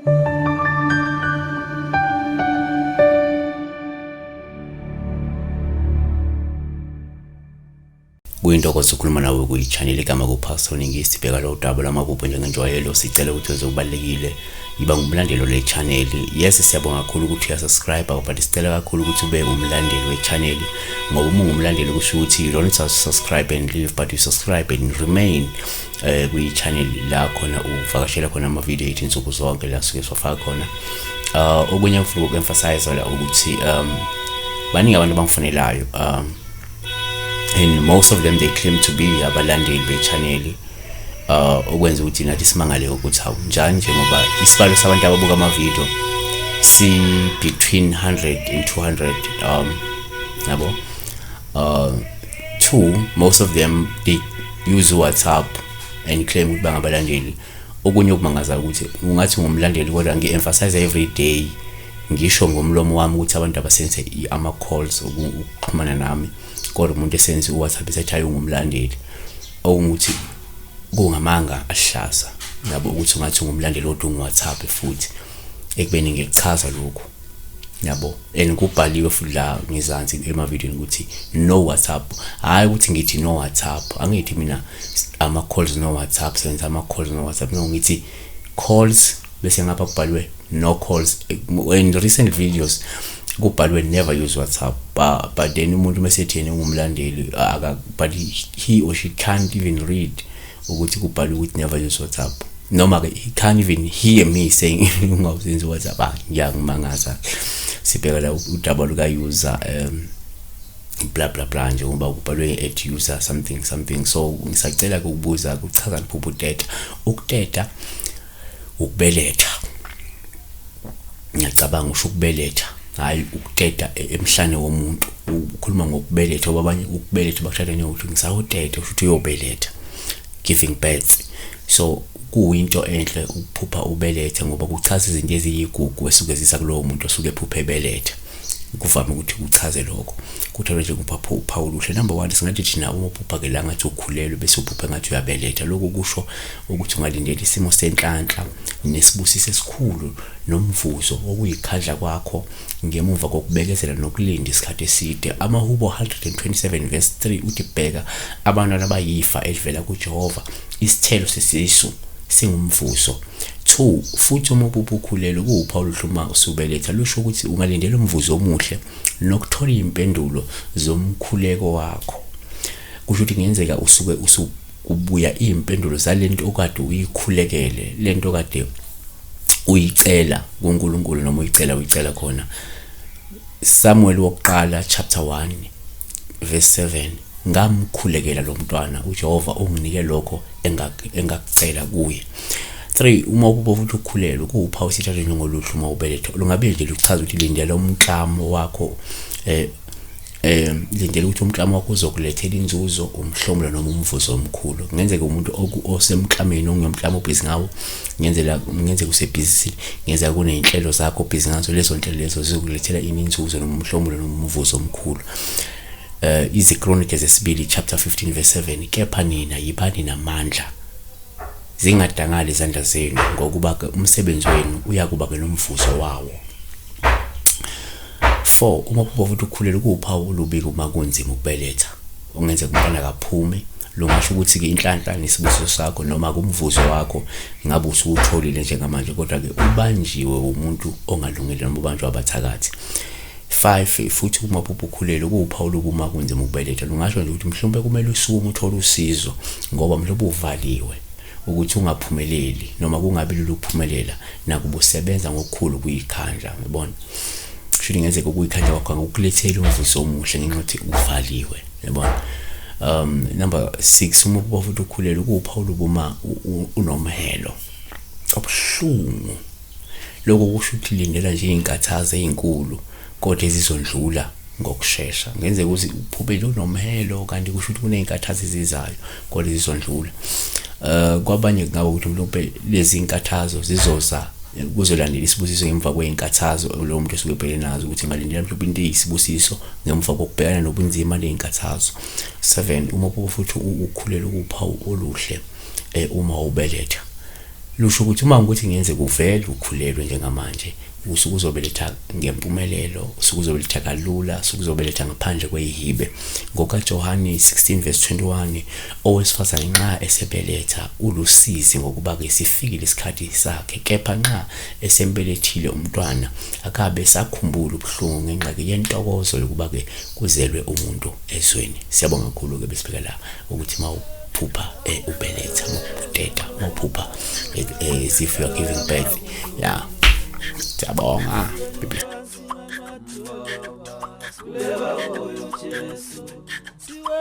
Kuyintokozo ukukhuluma nawe kuyi-channel igama ku-Pastor Ningisi bheka lo daba lamaphupho njengenjwayelo sicela ukuthi uzokubalekile yiba ngumlandeli le channel. Yes, siyabonga kakhulu ukuthi uyasubscribe but sicela kakhulu ukuthi ube umlandeli we-channel ngoba uma ungumlandeli kusho ukuthi you don't just subscribe and leave but you subscribe and remain kwi-channel la khona uvakashela khona ama-video ethu insuku zonke la suke sifaka khona. Okunye ngifuna uku-emphasize la ukuthi baningi abantu abangifonelayo and most of them they claim to be abalandeli be-channel okwenza ukuthi nathi simangale ukuthi hawu njani njengoba isibalo sabantu ababuka ama-video si between 100 and 200 yabo. Two, most of them they use WhatsApp and claim ukuthi bangabalandeli. Okunye okumangaza ukuthi ungathi ngumlandeli kodwa ngi-emphasize every day ngisho ngomlomo wami ukuthi abantu abasenze ama-calls ukuxhumana nami kodwa umuntu esenze uWhatsApp esethi ungumlandeli okungukuthi kungamanga ahlaza yabo ukuthi ungathi ungumlandeli kodwa unguWhatsApp futhi ekubeni ngikuchaza lokho yabo and kubhaliwe futhi la ngizansi emavideo ukuthi no WhatsApp, hayi ukuthi ngithi no WhatsApp, angithi mina ama-calls no WhatsApp senza ama-calls no WhatsApp, no ngithi calls bese ngapha kubhaliwe no calls. In recent videos kubhaliwe never use WhatsApp but then umuntu mesethi yena ungumlandeli but he or she can't even read ukuthi kubhaliwe ukuthi never use WhatsApp, noma he can't even hear me saying ungawusenzi WhatsApp. Ngiyamangaza sibheka la udaba luka user blah blah blah nje ngoba kubhaliwe at user something. So ngisacela ukubuza kuchaza Ukuphupha uteta ukuteta ukubeletha. Ngiyacabanga usho ukubeletha hayi ukuteta emhlane womuntu. Ukhuluma ngokubeletha abanye ukubeletha bakushada nyokuthi ngisawuteta usho ukuthi uyobeletha, giving birth. So kuyinto enhle ukuphupha ubeletha ngoba kuchaza izinto eziyigugu esuke zisa kulowo muntu osuke ephupha ebeletha. Kuvame ukuthi kuchaze lokho kuthiwa nje ukuphupha ulusha. Number 1 singathi thina uphupha ke la ngathi ukhulelwe bese uphupha ngathi uyabeletha. Lokho kusho ukuthi ungalindela isimo senhlanhla nesibusiso esikhulu nomvuzo okuyikhadla kwakho ngemuva kokubekezela nokulinda isikhathi eside. Amahubo 127 verse 3 uthi bheka abantwana abayifa elivela kuJehova, isithelo sesisu singumvuzo. 2, futhi uma uphupha ukhulelwe kuwuphawu luhluma usubeletha lusho ukuthi ungalindela umvuzo omuhle nokuthola impendulo zomkhuleko wakho. Kusho ukuthi ngenzeka usuke usukubuya impendulo zalento okade uyikhulekele, lento okade uyicela kuNkulunkulu noma uyicela khona. Samuel wokuqala chapter 1 verse 7, ngamkhulekela lo mntwana uJehova unginike lokho engakucela kuye. 3, uma uphupha futhi ukhulelwe kuwuphawu sithathe njengoluhlu uma ubeletha. Lungabe nje luchaza ukuthi lindela umklamo wakho lindela ukuthi umklamo wakho uzokulethela inzuzo, umhlomulo noma umvuzo omkhulu. Ngenzeka umuntu osemklameni ongiyomklamo obhizi ngawo, ngenzeka usebhizi, ngenzeka kuneyinhlelo zakho obhizi ngazo, lezo nhlelo lezo zizokulethela inzuzo noma umhlomulo noma umvuzo omkhulu. Izikronike zesibili chapter 15 verse 7, kepha nina yibani namandla zingadangali izandla zenu ngokuba umsebenzi wenu uyakuba nomvuzo wawo. 4, uma uphupha futhi ukhulelwe kuwuphawu olubi uma kunzima ukubeletha. Ungenzeka umntwana kaphume, longasho ukuthi ke inhlanhla nesibusiso sakho noma kumvuzo wakho ngabe usutholile njengamanje kodwa ke ubanjiwe umuntu ongalungile noma ubanjwe abathakathi. 5, futhi uma uphupha ukhulelwe kuwuphawu olubi uma kunzima ukubeletha. Lungasho nje ukuthi mhlawumbe kumele usuke uthole usizo ngoba mhlawumbe uvaliwe ukuthi ungaphumeleli noma kungabi lula ukuphumelela nakuba usebenza ngokukhulu kuyikhandla. Uyabona, kusho ngenzeka ukuyikhandla kwakho ngokulethela umvuzo omuhle ngenxa yokuthi uvaliwe. Uyabona. Number 6, uma uphupha futhi ukhulelwe kuwuphawu olubi uma unomhelo obuhlungu. Lokho kusho ukuthi lindela nje izinkathazo ezinkulu kodwa ezizondlula ngokusheshsha. Ngenzeka ukuthi uphuphe unomhelo kanti kusho ukuthi kunezinkathazo ezizayo kodwa ezizondlula. Kwabanye ngaba ukuthi mhlawumbe lezi inkathazo zizoza kuzolandela isibusiso ngemva kwezinkathazo lo muntu osuke ebhekene nazo ukuthi ngalindela mhlawumbe into eyisibusiso ngemva kokubhekana nobunzima nezinkathazo. 7, uma futhi ukhulelwe kuwuphawu oluhle uma ubeletha. lusho ukuthi uma ukuthi ngiyenzeka uvele ukhulelwe njengamanje, usuke uzobeletha ngempumelelo, usuke uzobeletha kalula, usuke uzobeletha ngaphandle kweyihibe. NgokaJohane 16:21, owesifazane nxa esebeletha ulusizi ngokuba ke sifikile isikhathi sakhe, kepha nxa esembelethile umntwana akabe sakhumbula ubuhlungu ngenxa yentokozo yokuba ke kuzelwe umuntu ezweni. Siyabonga kakhulu ke besibheka la ukuthi mawuphupha ubeletha, mawuteta, mawuphupha as if you are giving birth. Yeah. Siyabonga. Siwe